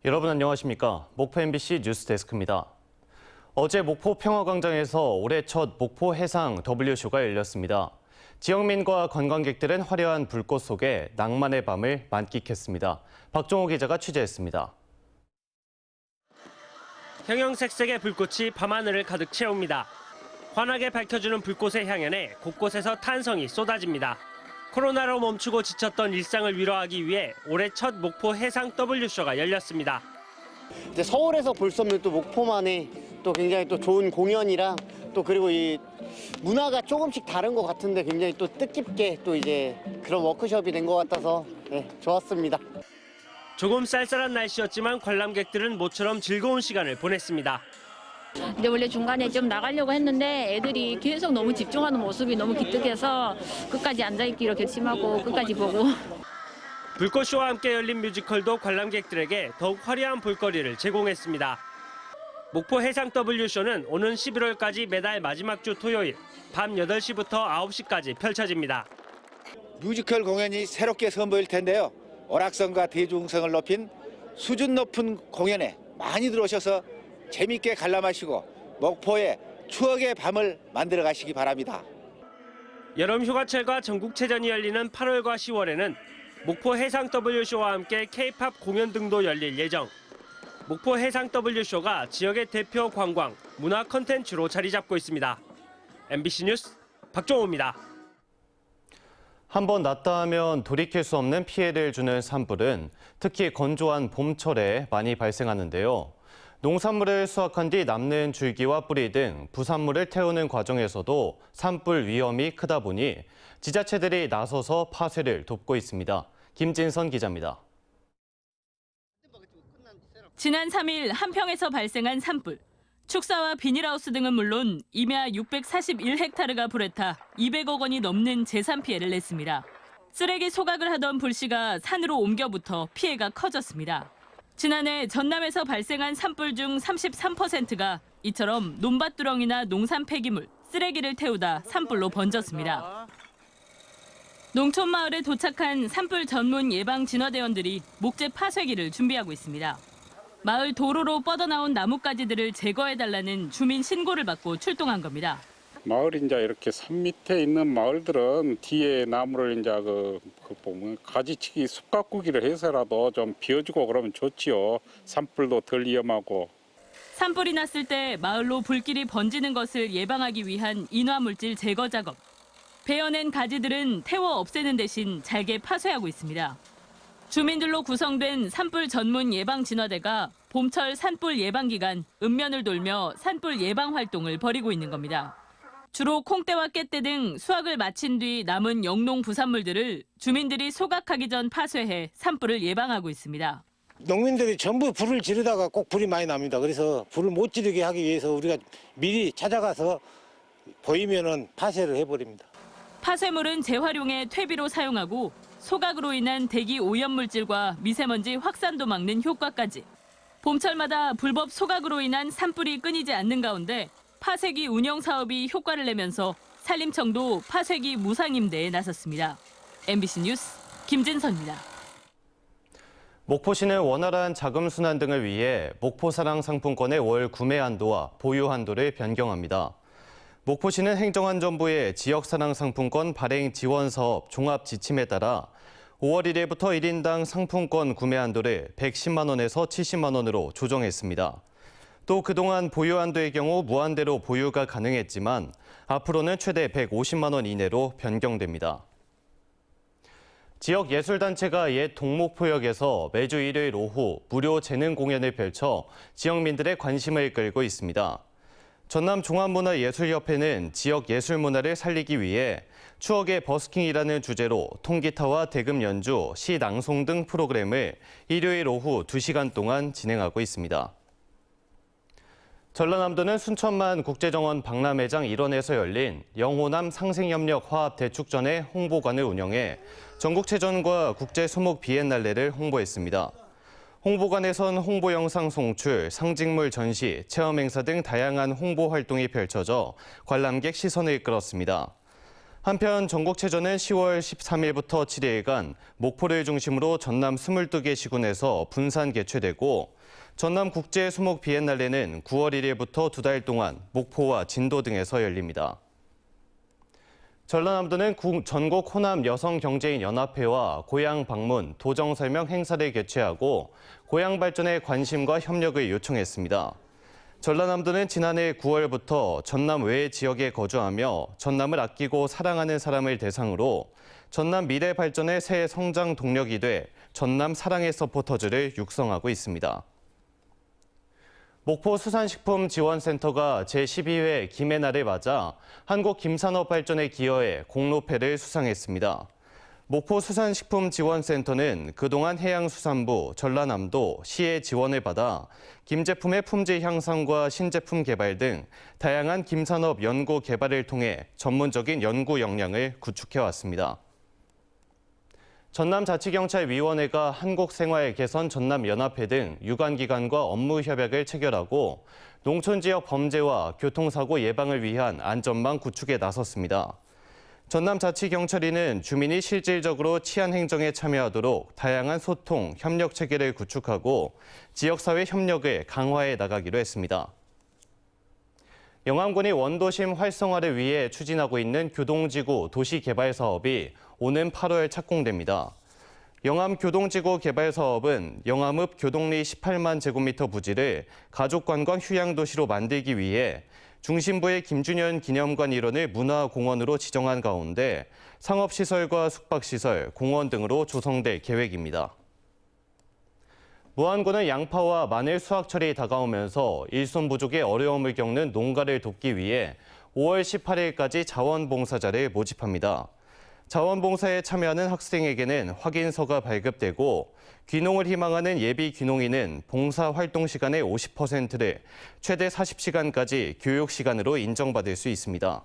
여러분 안녕하십니까? 목포 MBC 뉴스데스크입니다. 어제 목포 평화광장에서 올해 첫 목포 해상 W쇼가 열렸습니다. 지역민과 관광객들은 화려한 불꽃 속에 낭만의 밤을 만끽했습니다. 박종호 기자가 취재했습니다. 형형색색의 불꽃이 밤하늘을 가득 채웁니다. 환하게 밝혀주는 불꽃의 향연에 곳곳에서 탄성이 쏟아집니다. 코로나로 멈추고 지쳤던 일상을 위로하기 위해 올해 첫 목포 해상 W쇼가 열렸습니다. 이제 서울에서 볼 수 없는 또 목포만의 또 굉장히 또 좋은 공연이랑 또 그리고 이 문화가 조금씩 다른 것 같은데 굉장히 또 뜻깊게 또 이제 그런 워크숍이 된 것 같아서 좋았습니다. 조금 쌀쌀한 날씨였지만 관람객들은 모처럼 즐거운 시간을 보냈습니다. 근데 원래 중간에 좀 나가려고 했는데 애들이 계속 너무 집중하는 모습이 너무 기특해서 끝까지 앉아있기로 결심하고 끝까지 보고. 불꽃쇼와 함께 열린 뮤지컬도 관람객들에게 더욱 화려한 볼거리를 제공했습니다. 목포 해상 W쇼는 오는 11월까지 매달 마지막 주 토요일 밤 8시부터 9시까지 펼쳐집니다. 뮤지컬 공연이 새롭게 선보일 텐데요. 오락성과 대중성을 높인 수준 높은 공연에 많이 들어오셔서 재밌게 관람하시고 목포의 추억의 밤을 만들어 가시기 바랍니다. 여름 휴가철과 전국체전이 열리는 8월과 10월에는 목포 해상 W쇼와 함께 K-팝 공연 등도 열릴 예정. 목포 해상 W쇼가 지역의 대표 관광, 문화 콘텐츠로 자리 잡고 있습니다. MBC 뉴스 박종호입니다. 한번 났다 하면 돌이킬 수 없는 피해를 주는 산불은 특히 건조한 봄철에 많이 발생하는데요. 농산물을 수확한 뒤 남는 줄기와 뿌리 등 부산물을 태우는 과정에서도 산불 위험이 크다 보니 지자체들이 나서서 파쇄를 돕고 있습니다. 김진선 기자입니다. 지난 3일 한평에서 발생한 산불. 축사와 비닐하우스 등은 물론 임야 641헥타르가 불에 타 200억 원이 넘는 재산 피해를 냈습니다. 쓰레기 소각을 하던 불씨가 산으로 옮겨붙어 피해가 커졌습니다. 지난해 전남에서 발생한 산불 중 33%가 이처럼 논밭두렁이나 농산 폐기물, 쓰레기를 태우다 산불로 번졌습니다. 농촌 마을에 도착한 산불 전문 예방 진화대원들이 목재 파쇄기를 준비하고 있습니다. 마을 도로로 뻗어나온 나뭇가지들을 제거해달라는 주민 신고를 받고 출동한 겁니다. 마을 이제 이렇게 산 밑에 있는 마을들은 뒤에 나무를 이제 그 보면 가지치기 숲 가꾸기를 해서라도 좀 비워주고 그러면 좋지요. 산불도 덜 위험하고. 산불이 났을 때 마을로 불길이 번지는 것을 예방하기 위한 인화물질 제거 작업. 베어낸 가지들은 태워 없애는 대신 잘게 파쇄하고 있습니다. 주민들로 구성된 산불 전문 예방 진화대가 봄철 산불 예방 기간 읍면을 돌며 산불 예방 활동을 벌이고 있는 겁니다. 주로 콩대와 깻대 등 수확을 마친 뒤 남은 영농 부산물들을 주민들이 소각하기 전 파쇄해 산불을 예방하고 있습니다. 농민들이 전부 불을 지르다가 꼭 불이 많이 납니다. 그래서 불을 못 지르게 하기 위해서 우리가 미리 찾아가서 보이면은 파쇄를 해버립니다. 파쇄물은 재활용해 퇴비로 사용하고 소각으로 인한 대기 오염물질과 미세먼지 확산도 막는 효과까지. 봄철마다 불법 소각으로 인한 산불이 끊이지 않는 가운데 파쇄기 운영 사업이 효과를 내면서 산림청도 파쇄기 무상 임대에 나섰습니다. MBC 뉴스 김진선입니다. 목포시는 원활한 자금 순환 등을 위해 목포사랑 상품권의 월 구매 한도와 보유 한도를 변경합니다. 목포시는 행정안전부의 지역사랑 상품권 발행 지원 사업 종합 지침에 따라 5월 1일부터 1인당 상품권 구매 한도를 110만 원에서 70만 원으로 조정했습니다. 또 그동안 보유 한도의 경우 무한대로 보유가 가능했지만 앞으로는 최대 150만 원 이내로 변경됩니다. 지역 예술단체가 옛 동목포역에서 매주 일요일 오후 무료 재능 공연을 펼쳐 지역민들의 관심을 끌고 있습니다. 전남종합문화예술협회는 지역 예술 문화를 살리기 위해 추억의 버스킹이라는 주제로 통기타와 대금 연주, 시 낭송 등 프로그램을 일요일 오후 2시간 동안 진행하고 있습니다. 전라남도는 순천만 국제정원 박람회장 일원에서 열린 영호남 상생협력 화합 대축전의 홍보관을 운영해 전국체전과 국제수목 비엔날레를 홍보했습니다. 홍보관에선 홍보 영상 송출, 상징물 전시, 체험 행사 등 다양한 홍보 활동이 펼쳐져 관람객 시선을 끌었습니다. 한편 전국체전은 10월 13일부터 7일간 목포를 중심으로 전남 22개 시군에서 분산 개최되고 전남국제 수목 비엔날레는 9월 1일부터 2달 동안 목포와 진도 등에서 열립니다. 전라남도는 전국 호남 여성경제인 연합회와 고향 방문, 도정 설명 행사를 개최하고 고향 발전에 관심과 협력을 요청했습니다. 전라남도는 지난해 9월부터 전남 외 지역에 거주하며 전남을 아끼고 사랑하는 사람을 대상으로 전남 미래 발전의 새 성장 동력이 돼 전남 사랑의 서포터즈를 육성하고 있습니다. 목포 수산식품지원센터가 제12회 김해 날을 맞아 한국 김산업 발전에 기여해 공로패를 수상했습니다. 목포 수산식품지원센터는 그동안 해양수산부, 전라남도, 시의 지원을 받아 김제품의 품질 향상과 신제품 개발 등 다양한 김산업 연구 개발을 통해 전문적인 연구 역량을 구축해왔습니다. 전남자치경찰위원회가 한국생활개선 전남연합회 등 유관기관과 업무 협약을 체결하고 농촌지역 범죄와 교통사고 예방을 위한 안전망 구축에 나섰습니다. 전남자치경찰위는 주민이 실질적으로 치안 행정에 참여하도록 다양한 소통, 협력 체계를 구축하고 지역사회 협력을 강화해 나가기로 했습니다. 영암군이 원도심 활성화를 위해 추진하고 있는 교동지구 도시개발 사업이 오는 8월 착공됩니다. 영암 교동지구 개발 사업은 영암읍 교동리 18만 제곱미터 부지를 가족관광 휴양도시로 만들기 위해 중심부의 김준현 기념관 일원을 문화공원으로 지정한 가운데 상업시설과 숙박시설, 공원 등으로 조성될 계획입니다. 무안군은 양파와 마늘 수확철이 다가오면서 일손 부족의 어려움을 겪는 농가를 돕기 위해 5월 18일까지 자원봉사자를 모집합니다. 자원봉사에 참여하는 학생에게는 확인서가 발급되고 귀농을 희망하는 예비 귀농인은 봉사활동 시간의 50%를 최대 40시간까지 교육 시간으로 인정받을 수 있습니다.